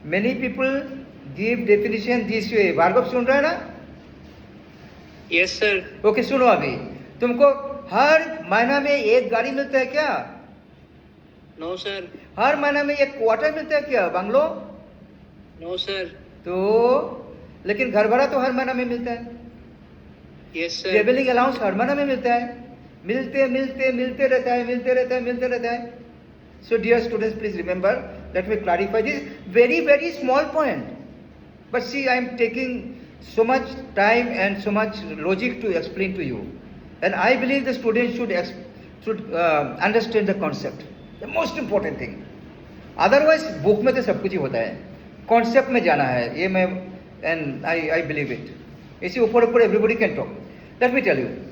Many people give definition this way. Bhargava सुन रहा है ना? Yes, sir. ओके सुनो अभी. तुमको हर महीना में एक गाड़ी मिलता है क्या? No, sir. हर महीना में एक क्वार्टर मिलता है क्या बंगलो? No, sir. तो लेकिन घर भाड़ा तो हर महीना में मिलता है. Yes, sir. ट्रेवलिंग अलाउंस हर महीना में मिलता है. मिलते रहता है. So dear students, please remember, let me clarify this very small point. But see, I am taking so much time and so much logic to explain to you. And I believe the students should understand the concept. The most important thing. Otherwise, book में तो सब कुछ ही होता है. Concept में जाना है. ये मैं and I believe it. इसी ऊपर everybody can talk. Let me tell you.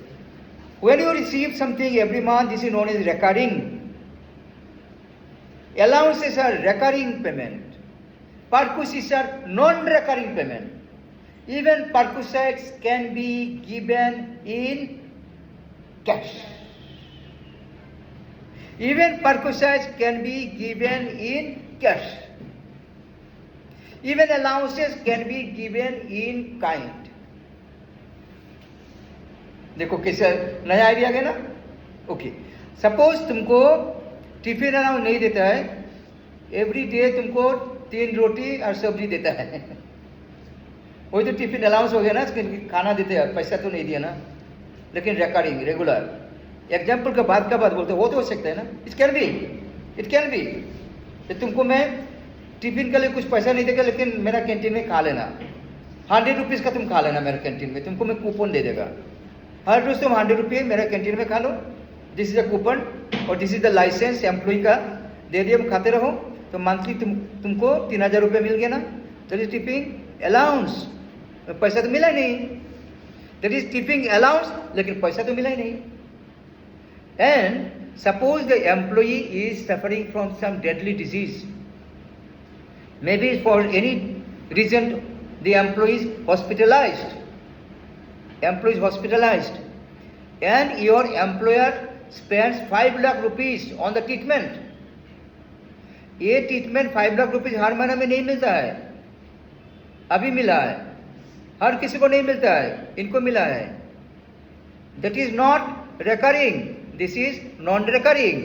When you receive something every month, this is known as recurring. Allowances are recurring payment. Perquisites are non-recurring payment. Even perquisites can be given in cash. Even perquisites can be given in cash. Even allowances can be given in kind. देखो कैसे नया idea गया ना. Okay suppose तुमको tiffin allowance नहीं देता है. Every day तुमको 3 रोटी और सब्जी देता है. वही तो टिफिन अलाउंस हो गया ना. खाना देते हैं, पैसा तो नहीं दिया ना. लेकिन रिकरिंग रेगुलर. एग्जाम्पल का बात बोलते हो तो हो सकता है ना. इट कैन बी तो तुमको मैं टिफिन के लिए कुछ पैसा नहीं देगा, लेकिन मेरा कैंटीन में खा लेना. 100 रुपीज़ का तुम खा लेना मेरा कैंटीन में. तुमको मैं कूपन दे देगा. हर रोज तुम 100 रुपये मेरा कैंटीन में खा लो. दिस इज अ कूपन और this is the licence employ का दे दिए. खाते रहो तो मंथली तुमको 3000 रुपये मिल गया ना. That is tipping allowance. पैसा तो मिला ही नहीं. दैट इज टिपिंग अलाउंस, लेकिन पैसा तो मिला ही नहीं. And suppose the employ is suffering from some deadly disease. Maybe for any reason the employ is hospitalised. And your employer spends 5 lakh rupees on the treatment. ये treatment 5 lakh rupees हर महीने में नहीं मिलता है. अभी मिला है. हर किसी को नहीं मिलता है. इनको मिला है. That is not recurring. This is non-recurring.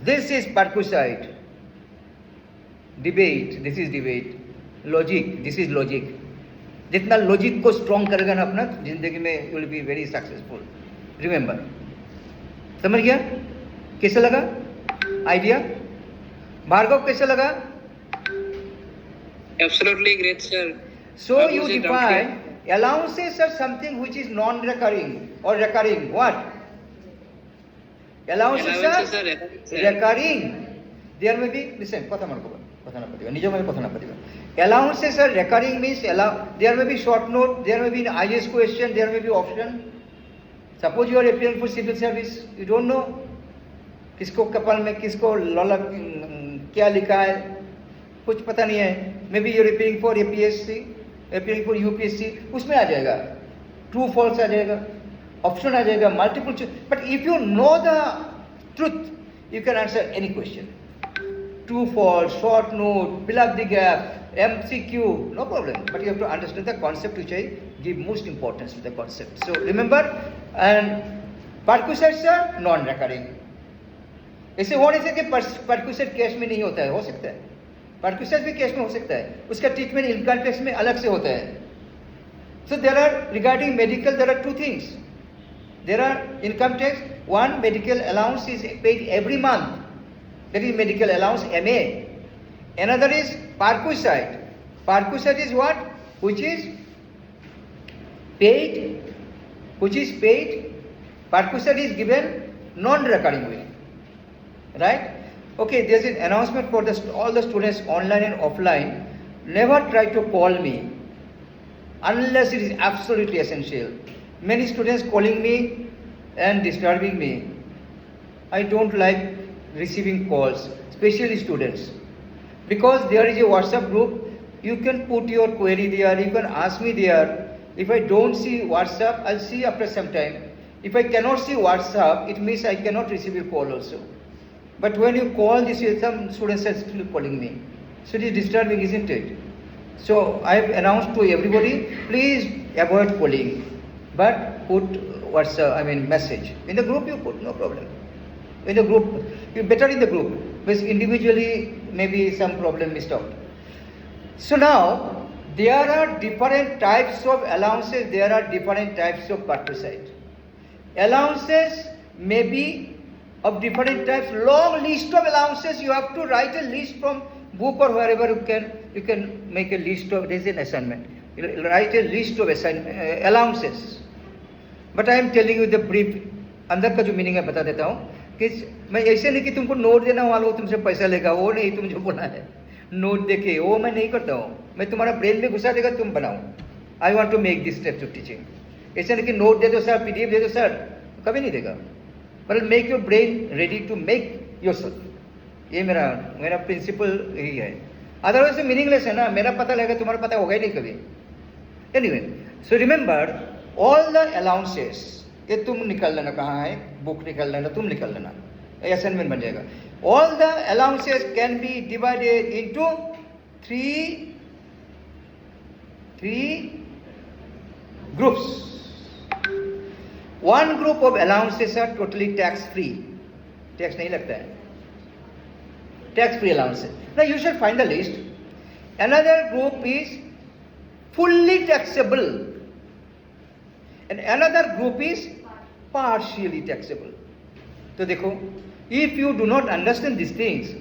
This is perquisite. Debate. This is debate. Logic. This is logic. जितना लॉजिक को स्ट्रॉन्ग करेगा ना अपना जिंदगी में, you will be very successful. Remember. समझ गया कैसे लगा आइडिया? भार्गव कैसे लगा? Absolutely great, sir. So you define allowances are something which is non-recurring or recurring. What? Allowances are recurring. There may be, listen, কথা না পড়িবা নিজ মানে কথা না পড়িবা. Allowances are recurring means there may be short note, there may be an IS question, there may be option. Suppose you are appearing for civil service, you don't know किसको कपाल में किसको लॉला क्या लिखा है, कुछ पता नहीं है. Maybe you are appearing for APSC, appearing for UPSC, उसमें आ जाएगा ट्रू फॉल्स आ जाएगा, ऑप्शन आ जाएगा, multiple. But if you know the truth you can answer any question. True, false, short note, fill up the gap, MCQ, no problem. But you have to understand the concept, which I give most importance to the concept. So remember, and perquisites are non-recurring. ऐसे होने से कि perquisite cash में नहीं होता है, हो सकता है. perquisite भी कैश में हो सकता है. उसका ट्रीटमेंट इनकम टैक्स में अलग से होता है. So there are, regarding medical, there are two things. There are income tax. One, medical allowance is paid every month. That is medical allowance, MA. Another is perquisite. Perquisite is what? Which is paid. Perquisite is given non-recurring way. Right? Okay, there is an announcement for all the students online and offline. Never try to call me unless it is absolutely essential. Many students calling me and disturbing me. I don't like receiving calls, especially students, because there is a WhatsApp group. You can put your query there, you can ask me there. If I don't see WhatsApp, I'll see after some time. If I cannot see WhatsApp, it means I cannot receive your call also. But when you call, this is some students are still calling me. So it is disturbing, isn't it? So I have announced to everybody, please avoid polling, but put message. In the group you put, no problem. In the group, you better in the group, because individually maybe some problem missed out. So now, there are different types of allowances, there are different types of perquisite. Allowances may be of different types, long list of allowances, you have to write a list from book or wherever you can make a list of, this is an assignment, you write a list of allowances. But I am telling you the brief, अंदर का जो meaning है बता देता हूँ कि मैं ऐसे नहीं कि तुमको नोट देना वाला वो तुमसे पैसा लेगा, वो नहीं, तुम जो बोला है नोट देके, वो मैं नहीं करता हूँ, मैं तुम्हारा ब्रेन में घुसा देगा, तुम बनाओ. I want to make this step of teaching. ऐसे नहीं कि नोट दे दो सर, पीडीएफ दे दो सर, कभी नहीं देगा. पर make your brain ready to make yourself. ये मेरा प्रिंसिपल यही है. अदरवाइज मीनिंगलेस है ना, मेरा पता लगेगा, तुम्हारा पता होगा ही नहीं कभी. Anyway, so remember all the allowances, ये तुम निकाल लेना, कहाँ है बुक निकाल लेना, तुम निकाल लेना, असाइनमेंट बन जाएगा. All the allowances can be divided into three groups. One group of allowances are totally tax free. Tax नहीं लगता है. Tax free allowances. Now you should find the list. Another group is fully taxable, and another group is partially taxable. तो देखो, if you do not understand these things,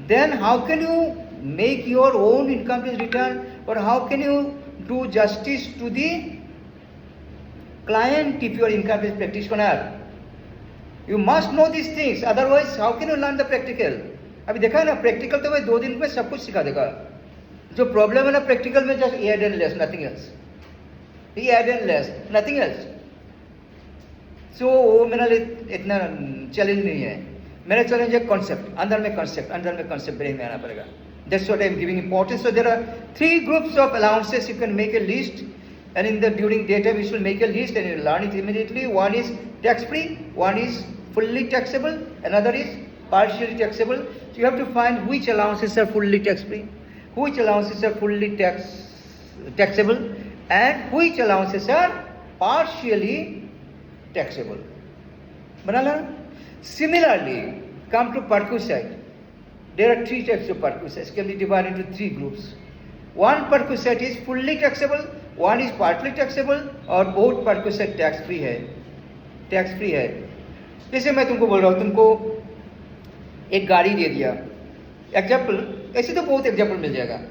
then how can you make your own income tax return, or how can you do justice to the client if you are income tax practitioner? You must know these things, otherwise how can you learn the practical? अभी देखा है ना, practical तो भाई 2 दिन में सब कुछ सिखा देगा. जो प्रॉब्लम है ना प्रैक्टिकल में, just add and less, nothing else. Add and less, nothing else. So वो मेरा लिए इतना चैलेंज नहीं है. मेरा चैलेंज है कॉन्सेप्ट, अंदर में कॉन्सेप्ट ब्रेन में आना पड़ेगा. That's what I am giving importance. So there are 3 groups of allowances. You can make a list, and during daytime you should make a list and you learn it immediately. One is tax free, one is fully taxable, another is partially taxable. So you have to find which allowances are fully tax free, which allowances are fully taxable, and which allowances are partially taxable. Banala? Similarly, come to perquisite. There are 3 types of perquisites, can be divided into 3 groups. One perquisite is fully taxable, one is partly taxable, और both perquisite tax free है. जैसे मैं तुमको बोल रहा हूँ, तुमको एक गाड़ी दे दिया, एग्जाम्पल, ऐसे तो बहुत एग्जाम्पल मिल जाएगा.